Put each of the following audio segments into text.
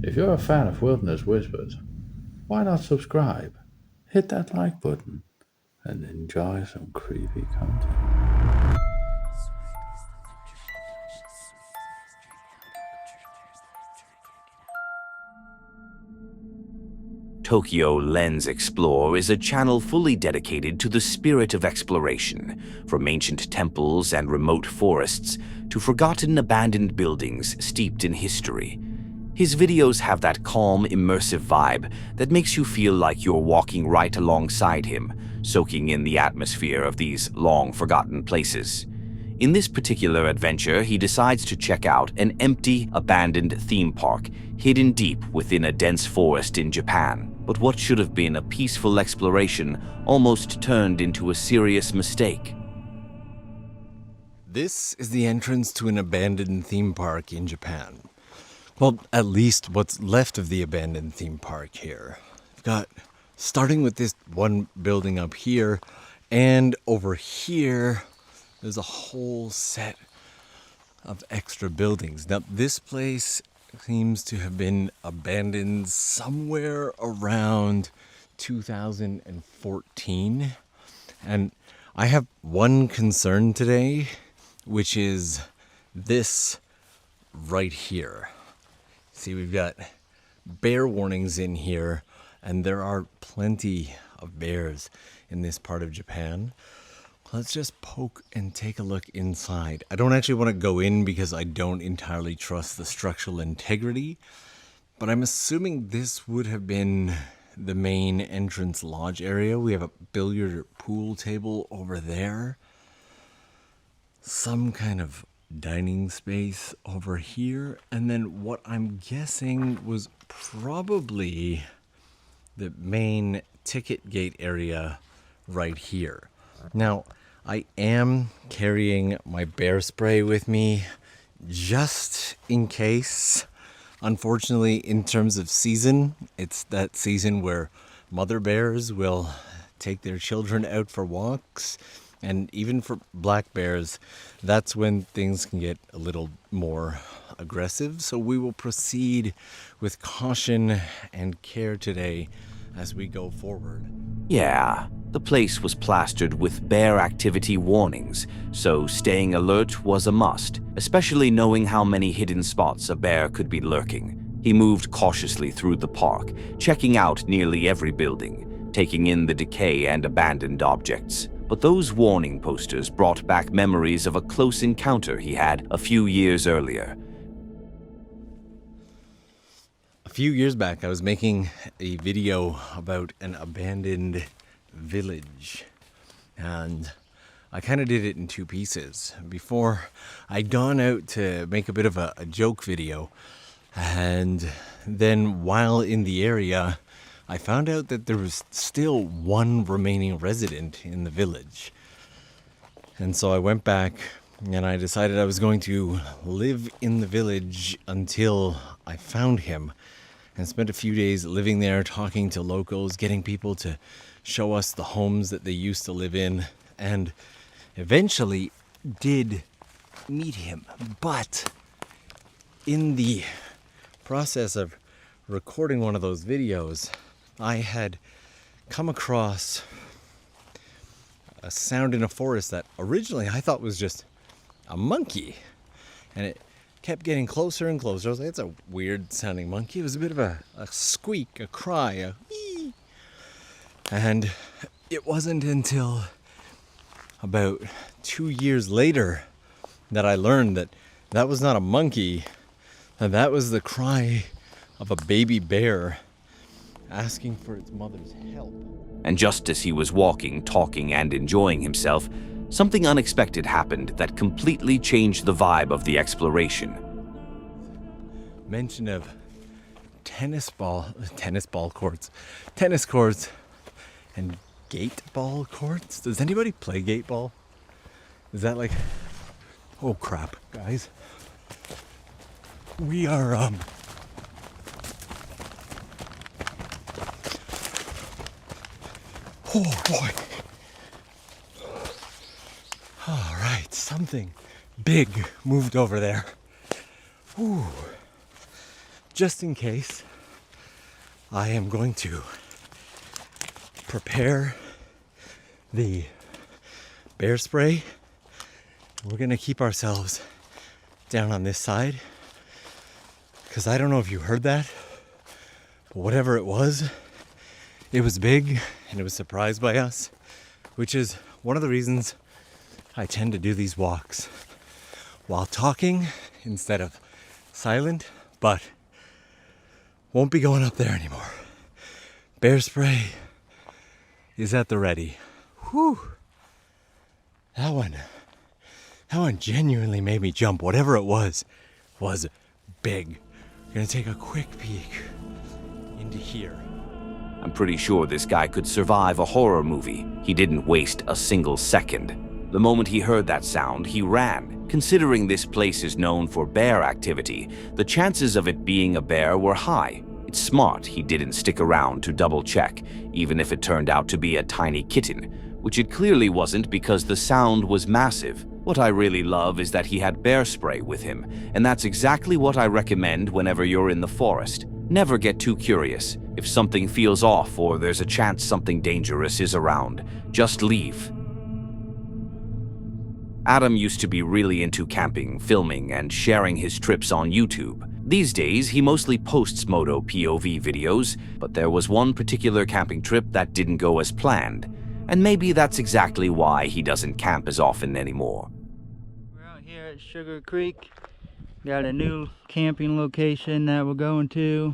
If you're a fan of Wilderness Whispers, why not subscribe? Hit that like button and enjoy some creepy content. Tokyo Lens Explore is a channel fully dedicated to the spirit of exploration, from ancient temples and remote forests to forgotten abandoned buildings steeped in history. His videos have that calm, immersive vibe that makes you feel like you're walking right alongside him, soaking in the atmosphere of these long-forgotten places. In this particular adventure, he decides to check out an empty, abandoned theme park hidden deep within a dense forest in Japan. But what should have been a peaceful exploration almost turned into a serious mistake. This is the entrance to an abandoned theme park in Japan. Well, at least what's left of the abandoned theme park here. We've got, starting with this one building up here, and over here, there's a whole set of extra buildings. Now, this place seems to have been abandoned somewhere around 2014. And I have one concern today, which is this right here. See, we've got bear warnings in here, and there are plenty of bears in this part of Japan. Let's just poke and take a look inside. I don't actually want to go in because I don't entirely trust the structural integrity, but I'm assuming this would have been the main entrance lodge area. We have a billiard pool table over there. Some kind of dining space over here, and then what I'm guessing was probably the main ticket gate area right here. Now, I am carrying my bear spray with me just in case. Unfortunately, in terms of season, it's that season where mother bears will take their children out for walks. And even for black bears, that's when things can get a little more aggressive. So we will proceed with caution and care today as we go forward. Yeah, the place was plastered with bear activity warnings, so staying alert was a must, especially knowing how many hidden spots a bear could be lurking. He moved cautiously through the park, checking out nearly every building, taking in the decay and abandoned objects. But those warning posters brought back memories of a close encounter he had a few years earlier. A few years back, I was making a video about an abandoned village, and I kind of did it in two pieces. Before, I'd gone out to make a bit of a joke video, and then while in the area, I found out that there was still one remaining resident in the village. And so I went back and I decided I was going to live in the village until I found him, and spent a few days living there, talking to locals, getting people to show us the homes that they used to live in, and eventually did meet him. But in the process of recording one of those videos, I had come across a sound in a forest that originally I thought was just a monkey. And it kept getting closer and closer. I was like, it's a weird sounding monkey. It was a bit of a squeak, a cry, a wee. And it wasn't until about 2 years later that I learned that that was not a monkey, and that was the cry of a baby bear asking for its mother's help. And just as he was walking, talking, and enjoying himself, something unexpected happened that completely changed the vibe of the exploration. Mention of tennis courts, and gate ball courts. Does anybody play gate ball? Is that like, oh crap, guys. We are, oh boy. All right, something big moved over there. Ooh. just in case, I am going to prepare the bear spray. We're gonna keep ourselves down on this side, because I don't know if you heard that, but whatever it was big and it was surprised by us, which is one of the reasons I tend to do these walks while talking instead of silent, but won't be going up there anymore. Bear spray is at the ready. Whew. That one genuinely made me jump. Whatever it was big. We're gonna take a quick peek into here. I'm pretty sure this guy could survive a horror movie. He didn't waste a single second. The moment he heard that sound, he ran. Considering this place is known for bear activity, the chances of it being a bear were high. It's smart he didn't stick around to double check, even if it turned out to be a tiny kitten, which it clearly wasn't because the sound was massive. What I really love is that he had bear spray with him, and that's exactly what I recommend whenever you're in the forest. Never get too curious. If something feels off or there's a chance something dangerous is around, just leave. Adam used to be really into camping, filming, and sharing his trips on YouTube. These days, he mostly posts moto POV videos, but there was one particular camping trip that didn't go as planned. And maybe that's exactly why he doesn't camp as often anymore. We're out here at Sugar Creek. Got a new camping location that we're going to.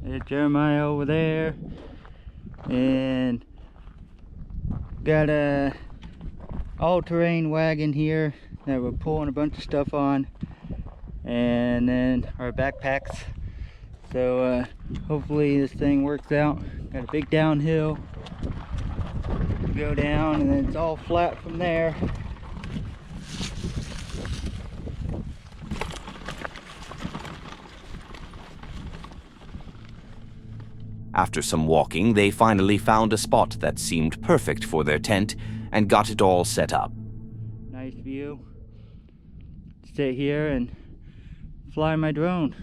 There's Jeremiah over there. And got a all-terrain wagon here that we're pulling a bunch of stuff on. And then our backpacks. So hopefully this thing works out. Got a big downhill to go down, and then it's all flat from there. After some walking, they finally found a spot that seemed perfect for their tent and got it all set up. Nice view. Sit here and fly my drone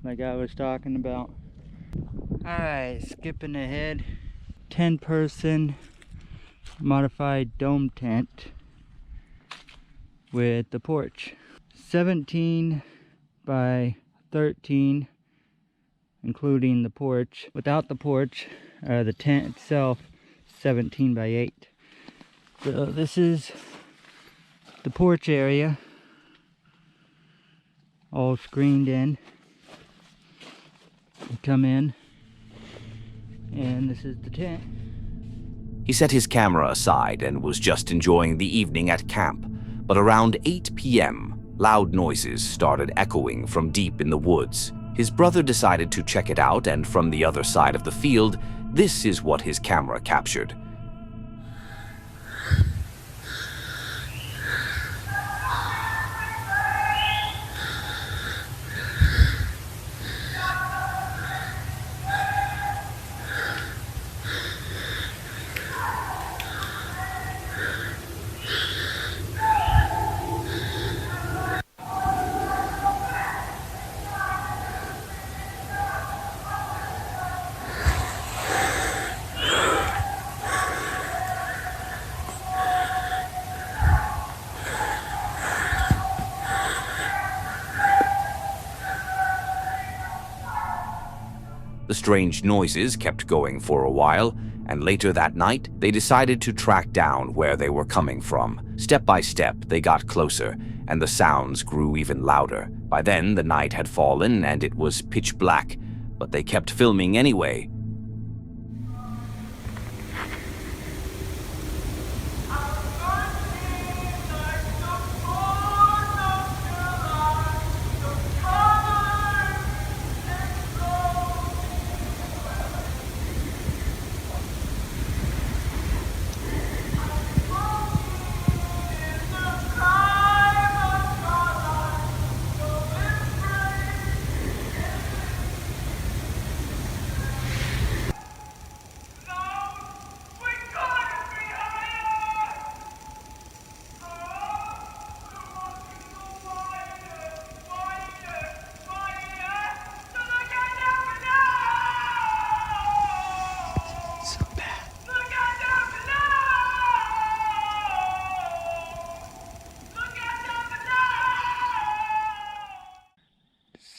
like I was talking about. Alright, skipping ahead. 10-person modified dome tent with the porch. 17 by 13, including the porch. Without the porch, the tent itself, 17 by 8. So this is the porch area, all screened in. You come in, and this is the tent. He set his camera aside and was just enjoying the evening at camp. But around 8 p.m., loud noises started echoing from deep in the woods. His brother decided to check it out, and from the other side of the field, this is what his camera captured. The strange noises kept going for a while, and later that night, they decided to track down where they were coming from. Step by step, they got closer, and the sounds grew even louder. By then, the night had fallen and it was pitch black, but they kept filming anyway.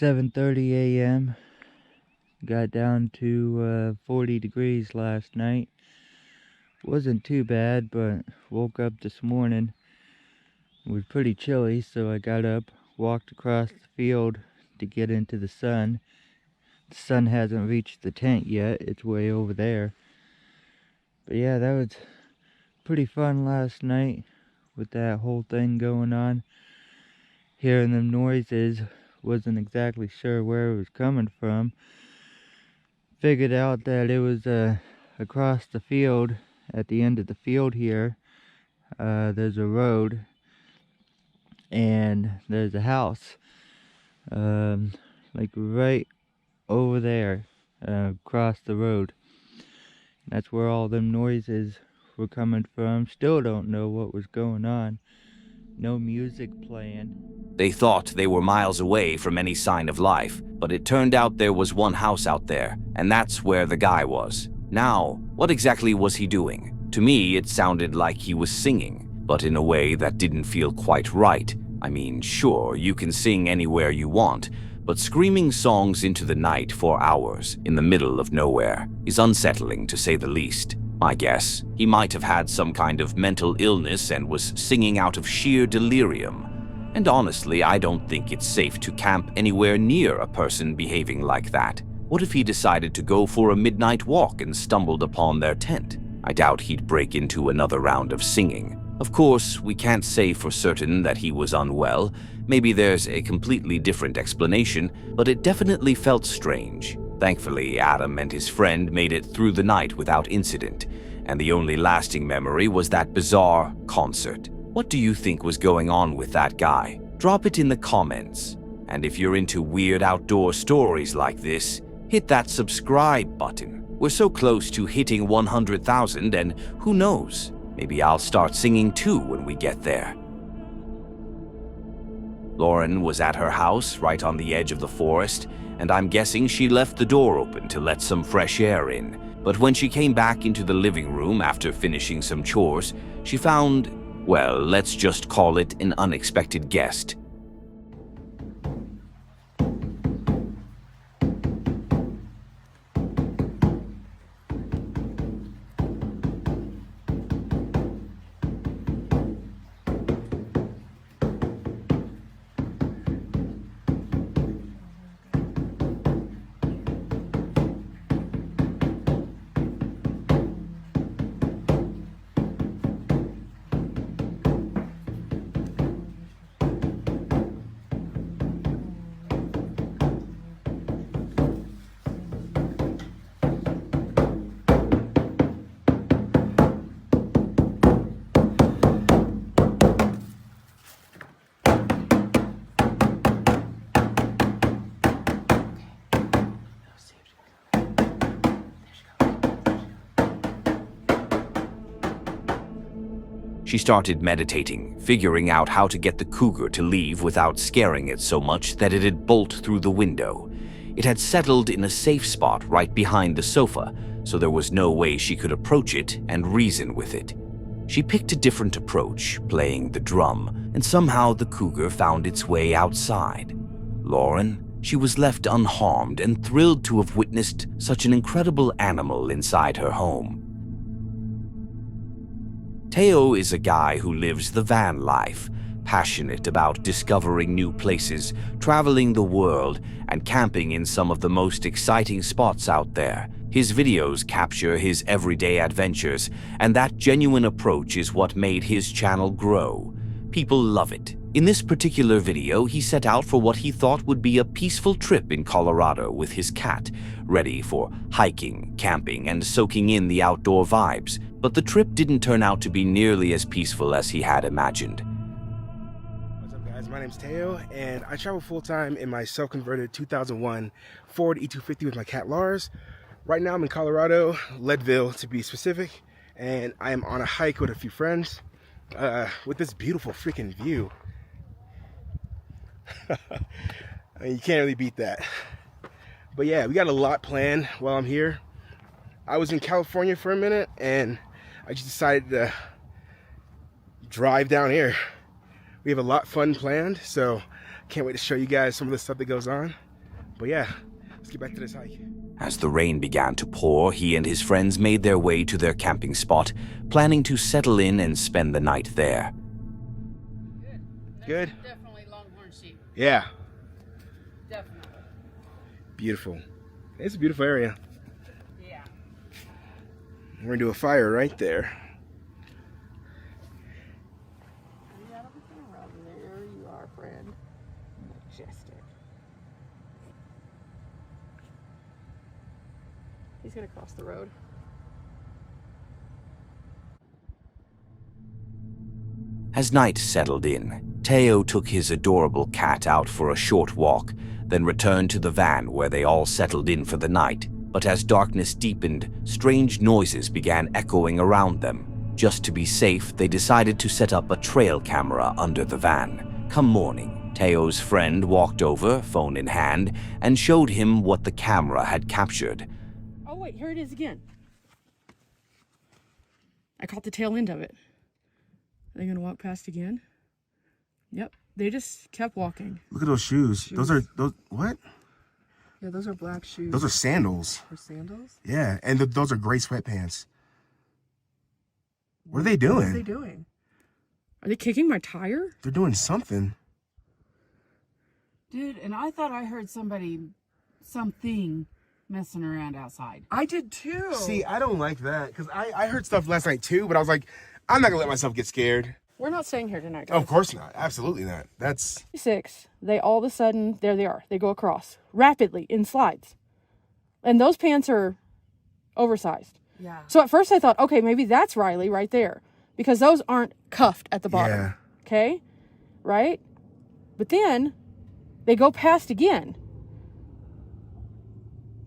7:30 a.m. Got down to 40 degrees last night. Wasn't too bad, but woke up this morning. It was pretty chilly, so I got up, walked across the field to get into the sun. The sun hasn't reached the tent yet, it's way over there. But yeah, that was pretty fun last night with that whole thing going on. Hearing them noises, wasn't exactly sure where it was coming from. Figured out that it was across the field, at the end of the field here. There's a road and there's a house, like right over there, across the road. That's where all them noises were coming from. Still don't know what was going on. No music playing. They thought they were miles away from any sign of life, but it turned out there was one house out there, and that's where the guy was. Now, what exactly was he doing? To me, it sounded like he was singing, but in a way that didn't feel quite right. I mean, sure, you can sing anywhere you want, but screaming songs into the night for hours in the middle of nowhere is unsettling, to say the least. My guess, he might have had some kind of mental illness and was singing out of sheer delirium. And honestly, I don't think it's safe to camp anywhere near a person behaving like that. What if he decided to go for a midnight walk and stumbled upon their tent? I doubt he'd break into another round of singing. Of course, we can't say for certain that he was unwell. Maybe there's a completely different explanation, but it definitely felt strange. Thankfully, Adam and his friend made it through the night without incident, and the only lasting memory was that bizarre concert. What do you think was going on with that guy? Drop it in the comments. And if you're into weird outdoor stories like this, hit that subscribe button. We're so close to hitting 100,000, and who knows, maybe I'll start singing too when we get there. Lauren was at her house right on the edge of the forest, and I'm guessing she left the door open to let some fresh air in. But when she came back into the living room after finishing some chores, she found, well, let's just call it an unexpected guest. She started meditating, figuring out how to get the cougar to leave without scaring it so much that it'd bolt through the window. It had settled in a safe spot right behind the sofa, so there was no way she could approach it and reason with it. She picked a different approach, playing the drum, and somehow the cougar found its way outside. Lauren, she was left unharmed and thrilled to have witnessed such an incredible animal inside her home. Teo is a guy who lives the van life, passionate about discovering new places, traveling the world, and camping in some of the most exciting spots out there. His videos capture his everyday adventures, and that genuine approach is what made his channel grow. People love it. In this particular video, he set out for what he thought would be a peaceful trip in Colorado with his cat, ready for hiking, camping, and soaking in the outdoor vibes. But the trip didn't turn out to be nearly as peaceful as he had imagined. What's up, guys? My name's Teo, and I travel full-time in my self-converted 2001 Ford E250 with my cat Lars. Right now I'm in Colorado, Leadville to be specific, and I am on a hike with a few friends with this beautiful freaking view. I mean, you can't really beat that. But yeah, we got a lot planned while I'm here. I was in California for a minute, and I just decided to drive down here. We have a lot of fun planned, so can't wait to show you guys some of the stuff that goes on. But yeah, let's get back to this hike. As the rain began to pour, he and his friends made their way to their camping spot, planning to settle in and spend the night there. Good? Definitely longhorn sheep. Yeah. Definitely. Beautiful. It's a beautiful area. Yeah. We're gonna do a fire right there. Yeah, around there you are, friend. Majestic. He's gonna cross the road. As night settled in, Teo took his adorable cat out for a short walk, then returned to the van where they all settled in for the night. But as darkness deepened, strange noises began echoing around them. Just to be safe, they decided to set up a trail camera under the van. Come morning, Teo's friend walked over, phone in hand, and showed him what the camera had captured. Oh wait, here it is again. I caught the tail end of it. Are they gonna walk past again? Yep, they just kept walking. Look at those shoes. Those what? Yeah, those are black shoes. Those are sandals. Or sandals? Yeah, and those are gray sweatpants. What are they doing? What are they doing? Are they kicking my tire? They're doing something. Dude, and I thought I heard something messing around outside. I did too. See, I don't like that because I heard stuff last night too, but I was like, I'm not gonna let myself get scared. We're not staying here tonight, guys. Of course not. Absolutely not. That's 6. They all of a sudden, there they are. They go across rapidly in slides. And those pants are oversized. Yeah. So at first I thought, okay, maybe that's Riley right there. Because those aren't cuffed at the bottom. Yeah. Okay? Right? But then they go past again.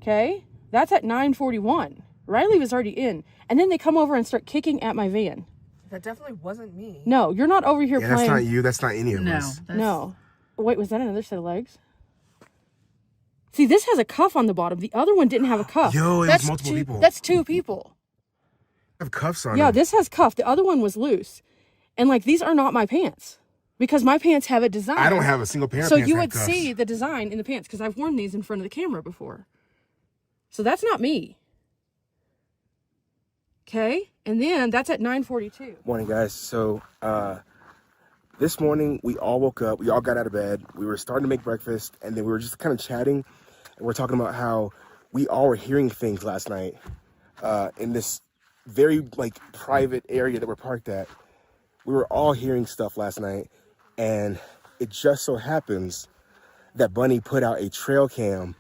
Okay? That's at 9:41. Riley was already in. And then they come over and start kicking at my van. That definitely wasn't me. No, you're not over here yeah, playing. that's not you. That's not any of us. No. Wait, was that another set of legs? See, this has a cuff on the bottom. The other one didn't have a cuff. Yo, it That's was multiple people. That's 2 people. I have cuffs on. Yeah, them. this has cuff. The other one was loose. And like, these are not my pants. Because my pants have a design. I don't have a single pair of So pants you that would have cuffs. see the design in the pants. Because I've worn these in front of the camera before. So that's not me. Okay? And then that's at 9:42. Morning, guys. So this morning we all woke up. We all got out of bed. We were starting to make breakfast, and then we were just kind of chatting, and we're talking about how we all were hearing things last night in this very private area that we're parked at. We were all hearing stuff last night, and it just so happens that Bunny put out a trail cam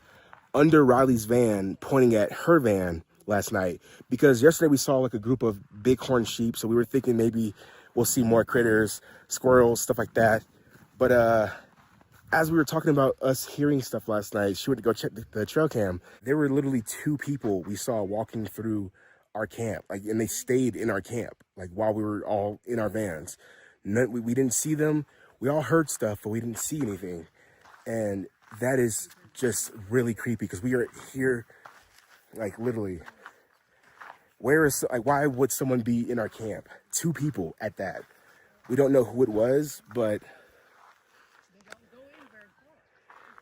under Riley's van, pointing at her van last night, because yesterday we saw a group of bighorn sheep, so we were thinking maybe we'll see more critters, squirrels, stuff like that. But as we were talking about us hearing stuff last night, she went to go check the trail cam. There were literally 2 people we saw walking through our camp, and they stayed in our camp while we were all in our vans. We didn't see them. We all heard stuff, but we didn't see anything, and that is just really creepy because we are here literally. Why would someone be in our camp? 2 people at that. We don't know who it was, but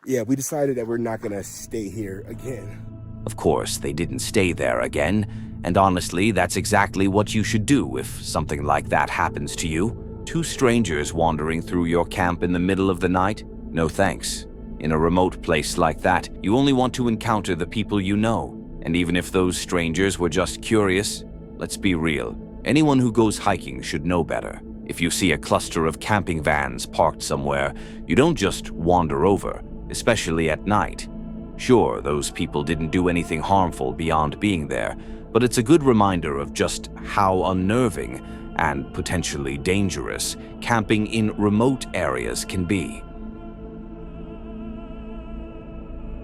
yeah, we decided that we're not gonna stay here again. Of course, they didn't stay there again, and honestly, that's exactly what you should do if something like that happens to you. 2 strangers wandering through your camp in the middle of the night? No thanks. In a remote place like that, you only want to encounter the people you know. And even if those strangers were just curious, let's be real. Anyone who goes hiking should know better. If you see a cluster of camping vans parked somewhere, you don't just wander over, especially at night. Sure, those people didn't do anything harmful beyond being there, but it's a good reminder of just how unnerving and potentially dangerous camping in remote areas can be.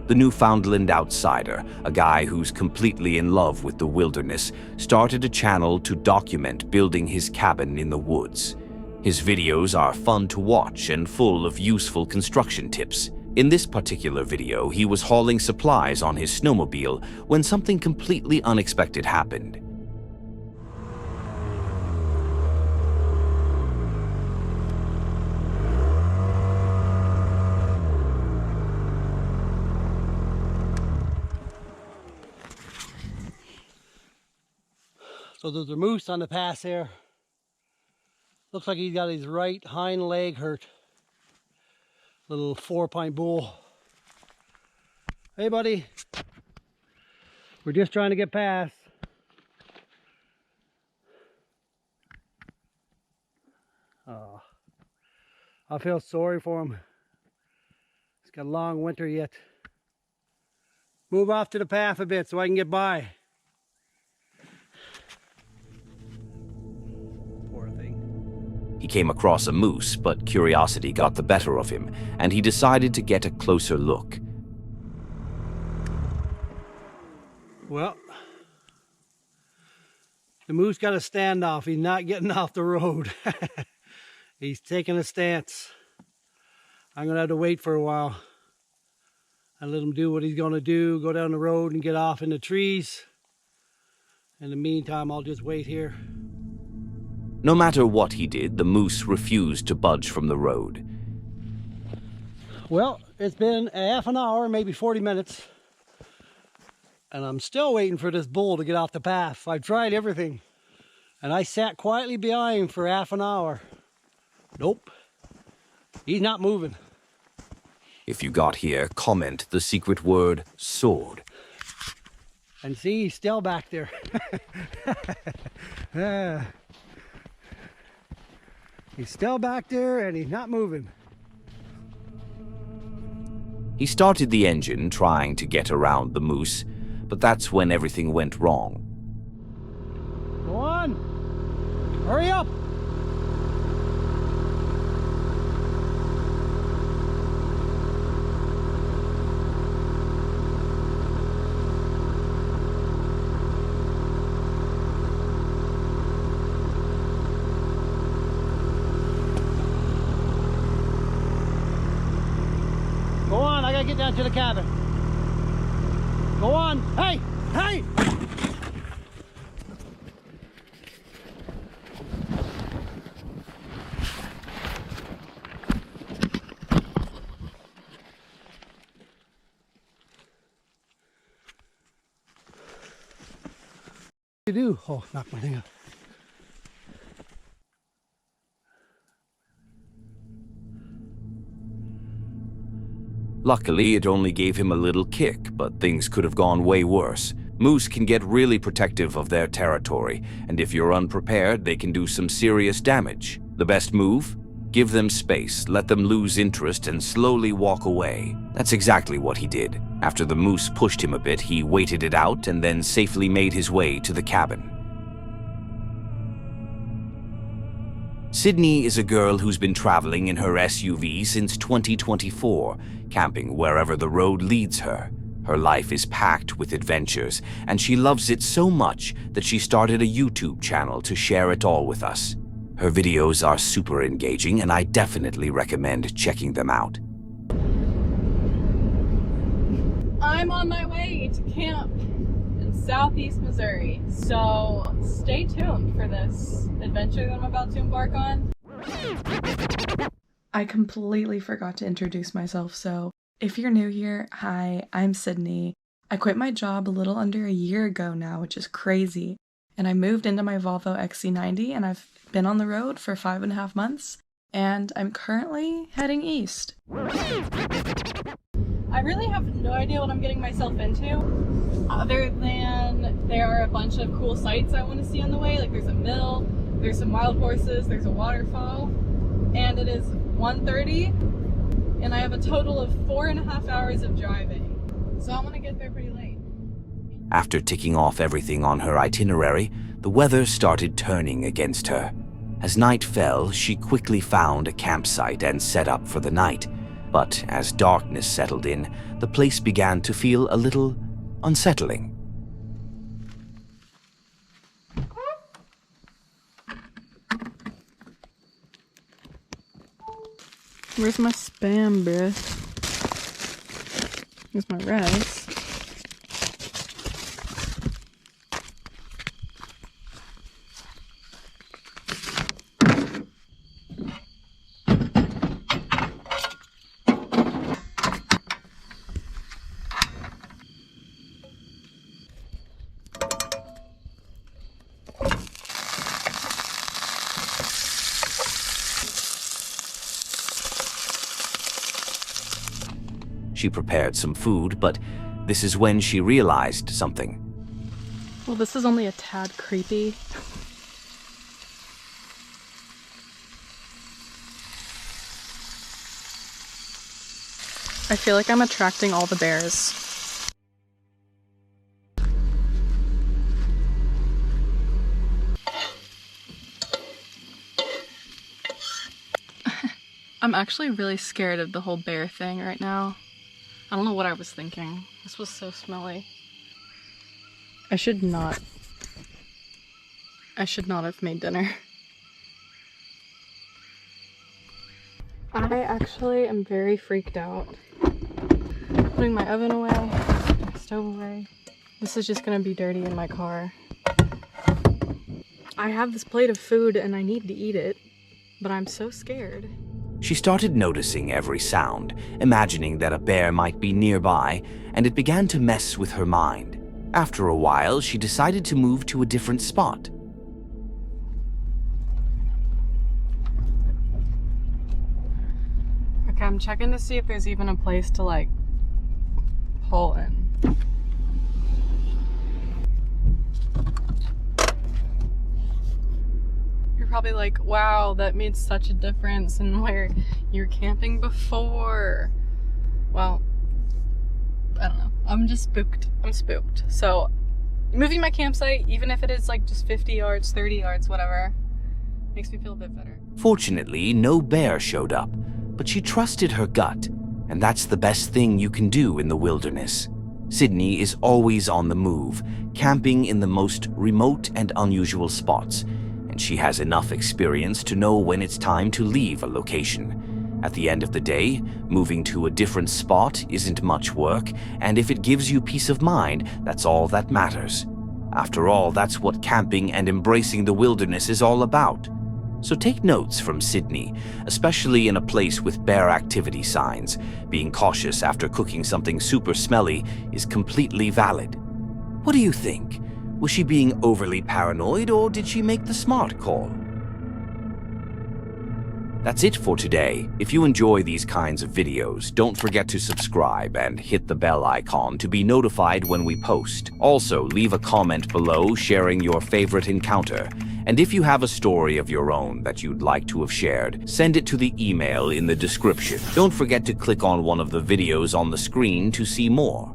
The Newfoundland outsider, a guy who's completely in love with the wilderness, started a channel to document building his cabin in the woods. His videos are fun to watch and full of useful construction tips. In this particular video, he was hauling supplies on his snowmobile when something completely unexpected happened. So there's a moose on the pass here. Looks like he's got his right hind leg hurt. Little 4-point bull. Hey buddy. We're just trying to get past. Oh, I feel sorry for him. He's got a long winter yet. Move off to the path a bit so I can get by. Poor thing. He came across a moose, but curiosity got the better of him, and he decided to get a closer look. Well, the moose got a standoff. He's not getting off the road. He's taking a stance. I'm gonna have to wait for a while. I let him do what he's gonna do, go down the road and get off in the trees. In the meantime, I'll just wait here. No matter what he did, the moose refused to budge from the road. Well, it's been a half an hour, maybe 40 minutes. And I'm still waiting for this bull to get off the path. I've tried everything. And I sat quietly behind him for half an hour. Nope. He's not moving. If you got here, comment the secret word, sword. And see, he's still back there. He's still back there and he's not moving. He started the engine, trying to get around the moose, but that's when everything went wrong. Go on! Hurry up! Go on, I gotta get down to the cabin. Go on, hey, hey! What do you do? Oh, knock my thing up. Luckily, it only gave him a little kick, but things could have gone way worse. Moose can get really protective of their territory, and if you're unprepared, they can do some serious damage. The best move? Give them space, let them lose interest, and slowly walk away. That's exactly what he did. After the moose pushed him a bit, he waited it out and then safely made his way to the cabin. Sydney is a girl who's been traveling in her SUV since 2024, camping wherever the road leads her. Her life is packed with adventures, and she loves it so much that she started a YouTube channel to share it all with us. Her videos are super engaging, and I definitely recommend checking them out. I'm on my way to camp in southeast Missouri, so stay tuned for this adventure that I'm about to embark on. I completely forgot to introduce myself, so if you're new here, hi, I'm Sydney. I quit my job a little under a year ago now, which is crazy, and I moved into my Volvo XC90, and I've been on the road for 5.5 months, and I'm currently heading east. I really have no idea what I'm getting myself into, other than there are a bunch of cool sights I want to see on the way. Like there's a mill, there's some wild horses, there's a waterfall, and it is 1:30, and I have a total of 4.5 hours of driving, so I'm gonna get there pretty late. After ticking off everything on her itinerary, the weather started turning against her. As night fell, she quickly found a campsite and set up for the night. But as darkness settled in, the place began to feel a little unsettling. Where's my spam, bruh? Here's my rice. She prepared some food, but this is when she realized something. Well, this is only a tad creepy. I feel like I'm attracting all the bears. I'm actually really scared of the whole bear thing right now. I don't know what I was thinking. This was so smelly. I should not have made dinner. I actually am very freaked out. Putting my oven away, my stove away. This is just gonna be dirty in my car. I have this plate of food and I need to eat it, but I'm so scared. She started noticing every sound, imagining that a bear might be nearby, and it began to mess with her mind. After a while, she decided to move to a different spot. Okay, I'm checking to see if there's even a place to like pull in. You're probably like, wow, that made such a difference in where you're camping before. Well, I don't know. I'm just spooked. I'm spooked. So moving my campsite, even if it is like just 50 yards, 30 yards, whatever, makes me feel a bit better. Fortunately, no bear showed up, but she trusted her gut, and that's the best thing you can do in the wilderness. Sydney is always on the move, camping in the most remote and unusual spots, and she has enough experience to know when it's time to leave a location. At the end of the day, moving to a different spot isn't much work, and if it gives you peace of mind, that's all that matters. After all, that's what camping and embracing the wilderness is all about. So take notes from Sydney, especially in a place with bear activity signs. Being cautious after cooking something super smelly is completely valid. What do you think? Was she being overly paranoid, or did she make the smart call? That's it for today. If you enjoy these kinds of videos, don't forget to subscribe and hit the bell icon to be notified when we post. Also, leave a comment below sharing your favorite encounter. And if you have a story of your own that you'd like to have shared, send it to the email in the description. Don't forget to click on one of the videos on the screen to see more.